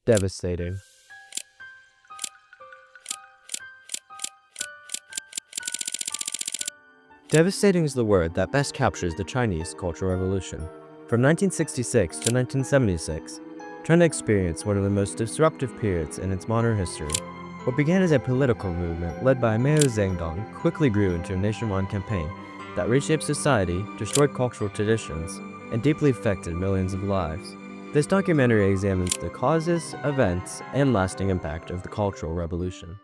Devastating. Devastating is the word that best captures the Chinese Cultural Revolution. From 1966 to 1976, China experienced one of the most disruptive periods in its modern history. What began as a political movement led by Mao Zedong quickly grew into a nationwide campaign that reshaped society, destroyed cultural traditions, and deeply affected millions of lives. This documentary examines the causes, events, and lasting impact of the Cultural Revolution.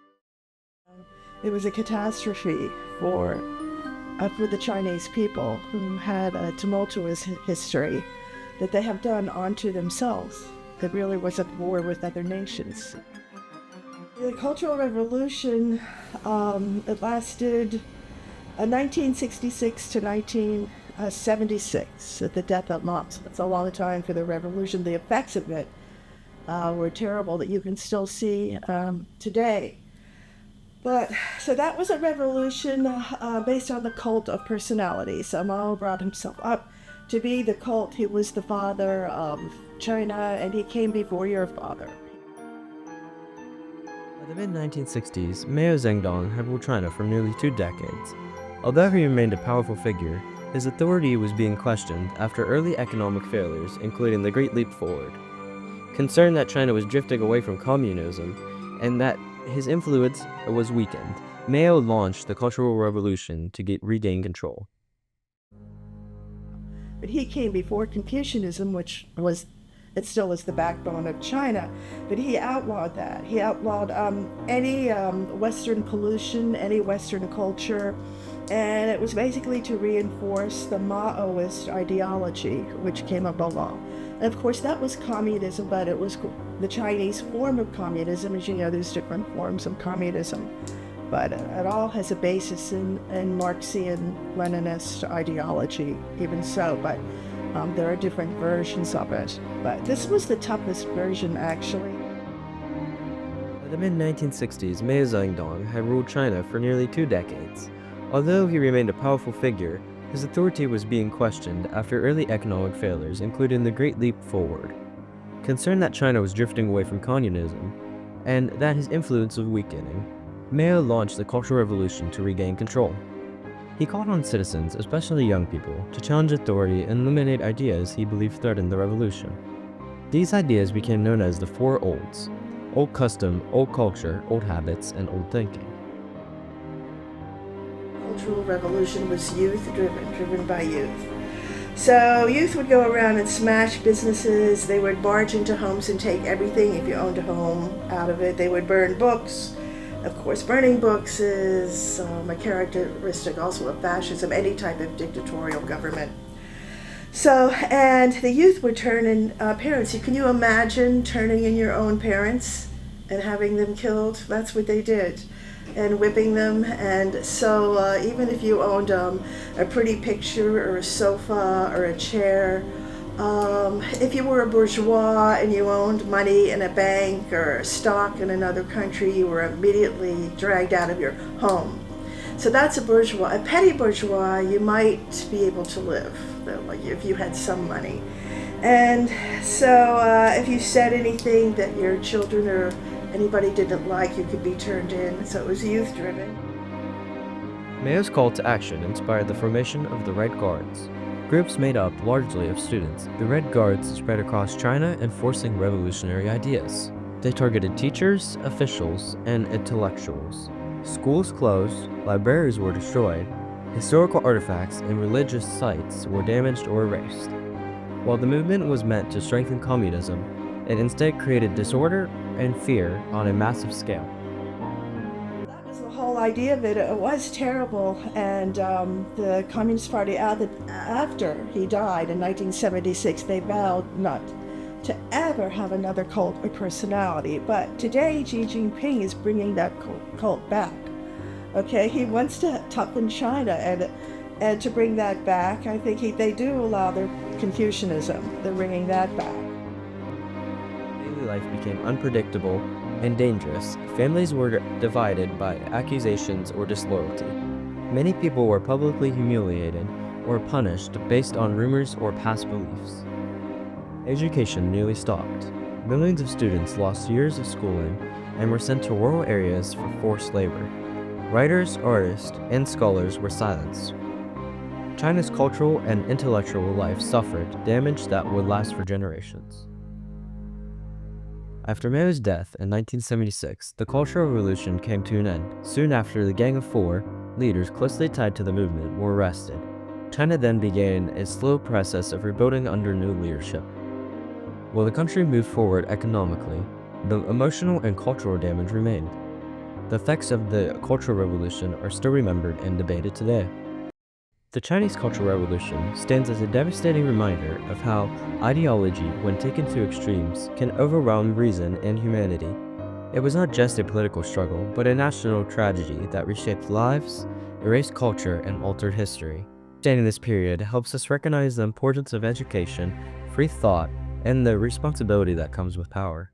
It was a catastrophe for the Chinese people who had a tumultuous history that they have done onto themselves. It really was at war with other nations. The Cultural Revolution, it lasted 1966 to 1976, at the death of Mao. It's a long time for the revolution. The effects of it were terrible that you can still see today. But so that was a revolution based on the cult of personality. So Mao brought himself up to be the cult. He was the father of China, and he came before your father. By the mid-1960s, Mao Zedong had ruled China for nearly 2 decades. Although he remained a powerful figure, his authority was being questioned after early economic failures, including the Great Leap Forward. Concerned that China was drifting away from communism and that his influence was weakened, Mao launched the Cultural Revolution to regain control. But he came before Confucianism, which was, it still is the backbone of China, but he outlawed that. He outlawed any Western pollution, any Western culture, and it was basically to reinforce the Maoist ideology, which came above all. And of course, that was communism, but it was the Chinese form of communism. As you know, there's different forms of communism, but it all has a basis in Marxian Leninist ideology, even so, but there are different versions of it. But this was the toughest version, actually. By the mid-1960s, Mao Zedong had ruled China for nearly 2 decades. Although he remained a powerful figure, his authority was being questioned after early economic failures, including the Great Leap Forward. Concerned that China was drifting away from communism, and that his influence was weakening, Mao launched the Cultural Revolution to regain control. He called on citizens, especially young people, to challenge authority and eliminate ideas he believed threatened the revolution. These ideas became known as the Four Olds: old custom, old culture, old habits, and old thinking. Cultural Revolution was driven by youth. So youth would go around and smash businesses. They would barge into homes and take everything, if you owned a home, out of it. They would burn books. Of course, burning books is a characteristic also of fascism, any type of dictatorial government. So, and the youth would turn in parents. Can you imagine turning in your own parents and having them killed? That's what they did, and whipping them. And so even if you owned a pretty picture or a sofa or a chair, if you were a bourgeois and you owned money in a bank or stock in another country, you were immediately dragged out of your home. So that's a bourgeois. A petty bourgeois, you might be able to live, like if you had some money. And so if you said anything that your children or anybody didn't like, you could be turned in. So it was youth-driven. Mao's call to action inspired the formation of the Red Guards, groups made up largely of students. The Red Guards spread across China, enforcing revolutionary ideas. They targeted teachers, officials, and intellectuals. Schools closed, libraries were destroyed, historical artifacts and religious sites were damaged or erased. While the movement was meant to strengthen communism, it instead created disorder and fear on a massive scale. That was the whole idea of it. It was terrible, and the Communist Party, after he died in 1976, they vowed not to ever have another cult of personality. But today, Xi Jinping is bringing that cult back. Okay, he wants to toughen China, and to bring that back, I think they do allow their Confucianism. They're bringing that back. Daily life became unpredictable and dangerous. Families were divided by accusations or disloyalty. Many people were publicly humiliated or punished based on rumors or past beliefs. Education nearly stopped. millions of students lost years of schooling and were sent to rural areas for forced labor. Writers, artists, and scholars were silenced. China's cultural and intellectual life suffered damage that would last for generations. After Mao's death in 1976, the Cultural Revolution came to an end. Soon after, the Gang of Four, leaders closely tied to the movement, were arrested. China then began a slow process of rebuilding under new leadership. While the country moved forward economically, the emotional and cultural damage remained. The effects of the Cultural Revolution are still remembered and debated today. The Chinese Cultural Revolution stands as a devastating reminder of how ideology, when taken to extremes, can overwhelm reason and humanity. It was not just a political struggle, but a national tragedy that reshaped lives, erased culture, and altered history. Understanding this period helps us recognize the importance of education, free thought, and the responsibility that comes with power.